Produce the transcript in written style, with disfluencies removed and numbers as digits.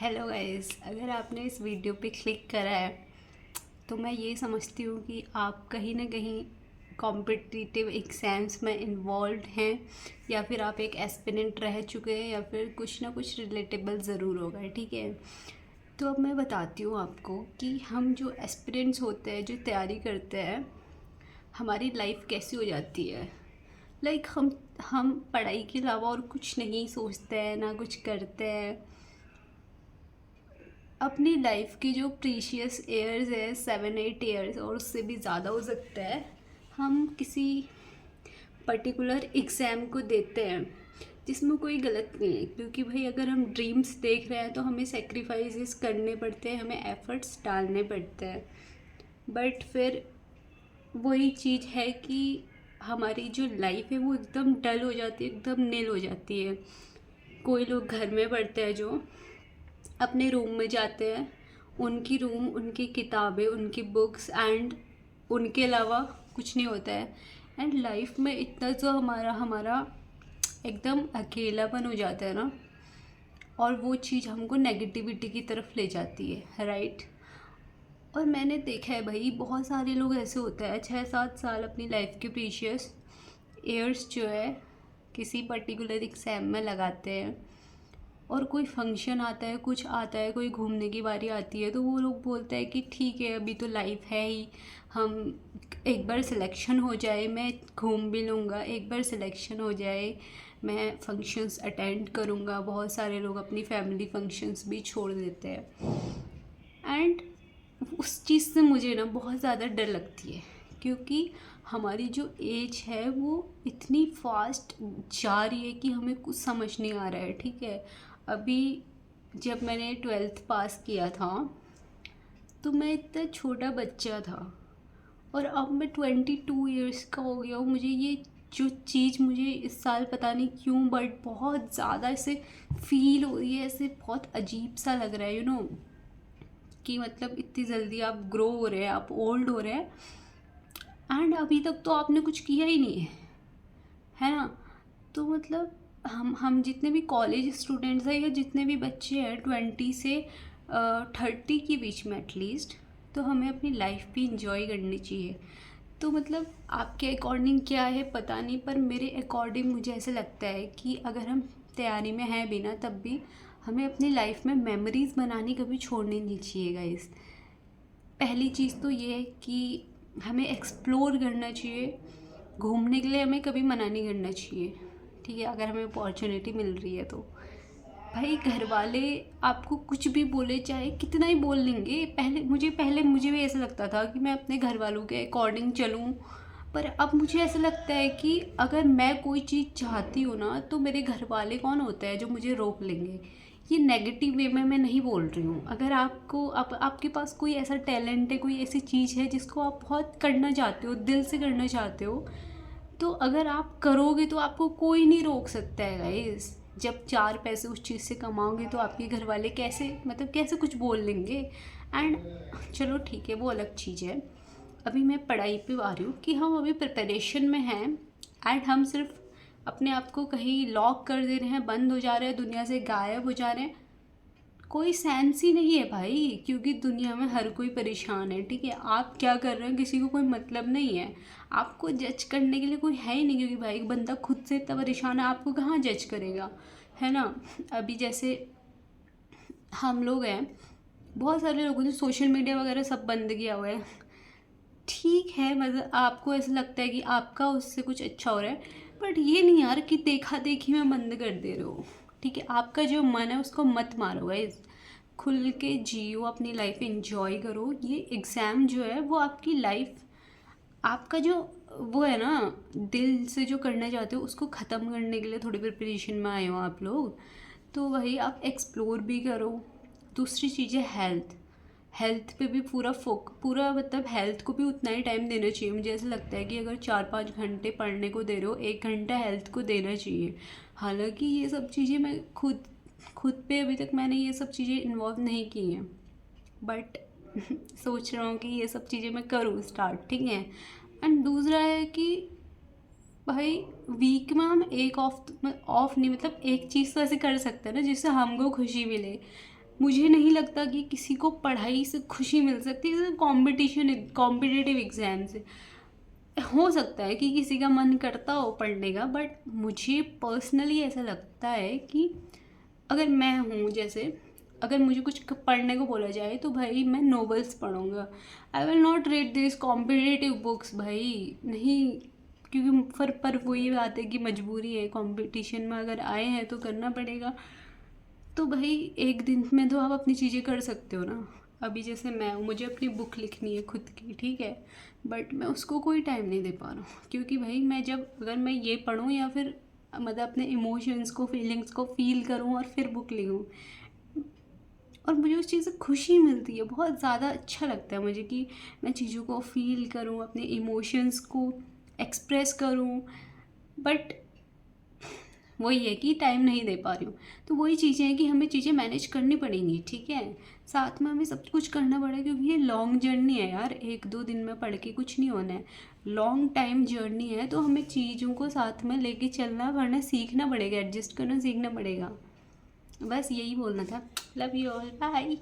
Hello guys, अगर आपने इस वीडियो पे क्लिक करा है तो मैं ये समझती हूँ कि आप कहीं ना कहीं कॉम्पिटिटिव एग्ज़ाम्स में इन्वॉल्व हैं, या फिर आप एक एस्पिरेंट रह चुके हैं, या फिर कुछ ना कुछ रिलेटेबल ज़रूर होगा। ठीक है, तो अब मैं बताती हूँ आपको कि हम जो एस्पिरेंट्स होते हैं, जो तैयारी करते हैं, हमारी लाइफ कैसी हो जाती है। लाइक हम पढ़ाई के अलावा और कुछ नहीं सोचते हैं, ना कुछ करते हैं। अपनी लाइफ की जो प्रीशियस ईयर्स है, 7-8 ईयर्स और उससे भी ज़्यादा हो सकता है, हम किसी पर्टिकुलर एग्ज़ाम को देते हैं, जिसमें कोई गलत नहीं है। क्योंकि भाई अगर हम ड्रीम्स देख रहे हैं तो हमें सेक्रीफाइसेस करने पड़ते हैं, हमें एफर्ट्स डालने पड़ते हैं। बट फिर वही चीज़ है कि हमारी जो लाइफ है वो एकदम डल हो जाती है, एकदम नील हो जाती है। कोई लोग घर में पढ़ते हैं जो अपने रूम में जाते हैं, उनकी रूम, उनकी किताबें, उनकी बुक्स एंड उनके अलावा कुछ नहीं होता है। एंड लाइफ में इतना जो हमारा हमारा एकदम अकेलापन हो जाता है ना, और वो चीज़ हमको नेगेटिविटी की तरफ ले जाती है, राइट। और मैंने देखा है भाई, बहुत सारे लोग ऐसे होते हैं 6-7 साल अपनी लाइफ के प्रीशियस ईयर्स जो है किसी पर्टिकुलर एग्ज़ाम में लगाते हैं, और कोई फंक्शन आता है, कुछ आता है, कोई घूमने की बारी आती है, तो वो लोग बोलते हैं कि ठीक है अभी तो लाइफ है ही, हम एक बार सिलेक्शन हो जाए मैं घूम भी लूँगा, एक बार सिलेक्शन हो जाए मैं फंक्शंस अटेंड करूँगा। बहुत सारे लोग अपनी फैमिली फंक्शंस भी छोड़ देते हैं। एंड उस चीज़ से मुझे ना बहुत ज़्यादा डर लगती है, क्योंकि हमारी जो एज है वो इतनी फास्ट जा रही है कि हमें कुछ समझ नहीं आ रहा है। ठीक है, अभी जब मैंने 12th पास किया था तो मैं इतना छोटा बच्चा था, और अब मैं 22 ईयर्स का हो गया हूँ। मुझे ये जो चीज़ मुझे इस साल पता नहीं क्यों बट बहुत ज़्यादा ऐसे फील हो रही है, ऐसे बहुत अजीब सा लग रहा है, कि मतलब इतनी जल्दी आप ग्रो हो रहे हैं, आप ओल्ड हो रहे हैं, एंड अभी तक तो आपने कुछ किया ही नहीं है ना। तो मतलब हम जितने भी कॉलेज स्टूडेंट्स हैं, या जितने भी बच्चे हैं 20 से 30 के बीच में एटलीस्ट, तो हमें अपनी लाइफ भी इंजॉय करनी चाहिए। तो मतलब आपके अकॉर्डिंग क्या है पता नहीं, पर मेरे अकॉर्डिंग मुझे ऐसे लगता है कि अगर हम तैयारी में हैं भी ना, तब भी हमें अपनी लाइफ में मेमोरीज़ बनानी कभी छोड़नी नहीं चाहिए गाइस। पहली चीज़ तो ये है कि हमें एक्सप्लोर करना चाहिए, घूमने के लिए हमें कभी मना नहीं करना चाहिए। ठीक है, अगर हमें अपॉर्चुनिटी मिल रही है तो भाई घर वाले आपको कुछ भी बोले, चाहे कितना ही बोल लेंगे। पहले मुझे भी ऐसा लगता था कि मैं अपने घर वालों के अकॉर्डिंग चलूँ, पर अब मुझे ऐसा लगता है कि अगर मैं कोई चीज़ चाहती हूँ ना, तो मेरे घर वाले कौन होते हैं जो मुझे रोक लेंगे। ये नेगेटिव वे में मैं नहीं बोल रही हूँ। अगर आपके पास कोई ऐसा टैलेंट है, कोई ऐसी चीज़ है जिसको आप बहुत करना चाहते हो, दिल से करना चाहते हो, तो अगर आप करोगे तो आपको कोई नहीं रोक सकता है गाइस। जब 4 पैसे उस चीज़ से कमाओगे तो आपके घर वाले कैसे कुछ बोल लेंगे। एंड चलो ठीक है, वो अलग चीज़ है। अभी मैं पढ़ाई पे आ रही हूँ कि हम अभी प्रिपरेशन में हैं, एंड हम सिर्फ अपने आप को कहीं लॉक कर दे रहे हैं, बंद हो जा रहे हैं, दुनिया से गायब हो जा रहे हैं। कोई सेंस ही नहीं है भाई, क्योंकि दुनिया में हर कोई परेशान है। ठीक है, आप क्या कर रहे हो किसी को कोई मतलब नहीं है। आपको जज करने के लिए कोई है ही नहीं, क्योंकि भाई बंदा खुद से इतना परेशान है, आपको कहाँ जज करेगा, है ना। अभी जैसे हम लोग हैं, बहुत सारे लोगों ने सोशल मीडिया वगैरह सब बंद किया हुआ है। ठीक है, मतलब आपको ऐसा लगता है कि आपका उससे कुछ अच्छा हो रहा है, बट ये नहीं यार कि देखा देखी में बंद कर दे रहे हो। ठीक है, आपका जो मन है उसको मत मारो गाइस, खुल के जियो, अपनी लाइफ एंजॉय करो। ये एग्ज़ाम जो है वो आपकी लाइफ, आपका जो वो है ना, दिल से जो करना चाहते हो उसको ख़त्म करने के लिए थोड़ी प्रिपरेशन में आए हो आप लोग। तो वही आप एक्सप्लोर भी करो। दूसरी चीज़ है हेल्थ। हेल्थ पे भी पूरा मतलब हेल्थ को भी उतना ही टाइम देना चाहिए। मुझे ऐसा लगता है कि अगर 4-5 घंटे पढ़ने को दे रहे हो, 1 घंटा हेल्थ को देना चाहिए। हालांकि ये सब चीज़ें मैं खुद पे अभी तक मैंने ये सब चीज़ें इन्वॉल्व नहीं की हैं, बट सोच रहा हूँ कि ये सब चीज़ें मैं करूँ स्टार्ट। ठीक है, एंड दूसरा है कि भाई वीक में हम एक ऑफ नहीं, मतलब एक चीज़ तो ऐसे कर सकते हैं ना जिससे हमको खुशी मिले। मुझे नहीं लगता कि किसी को पढ़ाई से खुशी मिल सकती है, जैसे कॉम्पिटिशन कॉम्पिटिटिव एग्ज़ाम से। हो सकता है कि किसी का मन करता हो पढ़ने का, बट मुझे पर्सनली ऐसा लगता है कि अगर मैं हूँ, जैसे अगर मुझे कुछ पढ़ने को बोला जाए तो भाई मैं नॉवेल्स पढ़ूँगा। I will not read this competitive books भाई, नहीं। क्योंकि पर वही बात है कि मजबूरी है, कंपटीशन में अगर आए हैं तो करना पड़ेगा। तो भाई एक दिन में तो आप अपनी चीज़ें कर सकते हो ना। अभी जैसे मैं हूँ, मुझे अपनी बुक लिखनी है खुद की, ठीक है, बट मैं उसको कोई टाइम नहीं दे पा रहा हूँ, क्योंकि भाई मैं जब अगर मैं ये पढूँ या फिर मतलब अपने इमोशंस को, फीलिंग्स को फील करूँ और फिर बुक लिखूँ, और मुझे उस चीज़ से खुशी मिलती है, बहुत ज़्यादा अच्छा लगता है मुझे कि मैं चीज़ों को फील करूँ, अपने इमोशंस को एक्सप्रेस करूँ। बट वही है कि टाइम नहीं दे पा रही हूँ। तो वही चीज़ें हैं कि हमें चीज़ें मैनेज करनी पड़ेंगी, ठीक है। साथ में हमें सब कुछ करना पड़ेगा, क्योंकि ये लॉन्ग जर्नी है यार, एक दो दिन में पढ़ के कुछ नहीं होना है। लॉन्ग टाइम जर्नी है, तो हमें चीज़ों को साथ में लेके चलना, वरना सीखना पड़ेगा, एडजस्ट करना सीखना पड़ेगा। बस यही बोलना था। Love you all, bye.